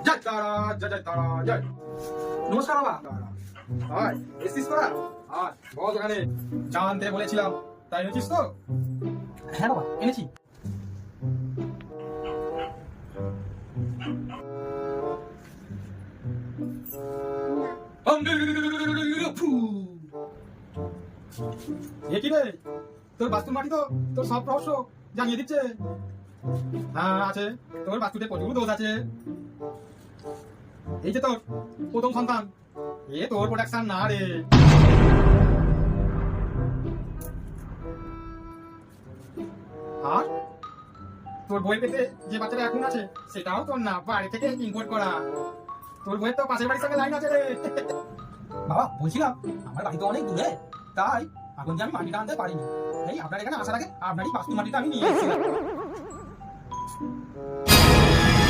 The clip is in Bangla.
জয় তারা জয় জয় তারা জয়। নমস্কার বাবা। হাই, এসছিস তোরা? আয় বল ওখানে। জানতে বলেছিলাম, তাই এনেছিস তো? হ্যাঁ বাবা, এনেছি। এ কি রে, তোর বাস্তুর মাটি তো তোর সব রহস্য জানিয়ে দিচ্ছে। হ্যাঁ আছে, তোর বাস্তুতে প্রচুর দোষ আছে। এই যে তোর প্রথম সন্তান, এ তোর প্রোডাকশন না রে। আর তোর বই পেতে যে বাচ্চাটা এখন আছে সেটাও তোর না, বাড়ি থেকে ইম্পোর্ট করা। তোর বইয়ের তো পাশের বাড়ির সঙ্গে লাইন আছে রে। বাবা বলছিলাম, আমার বাড়ি তো অনেক দূরে, তাই এখন যে আমি মাটিটা আনতে পারিনি। এই আপনার এখানে আসার আগে আপনারই বাস্তু মাটিটা আমি নিয়ে এসেছিলাম।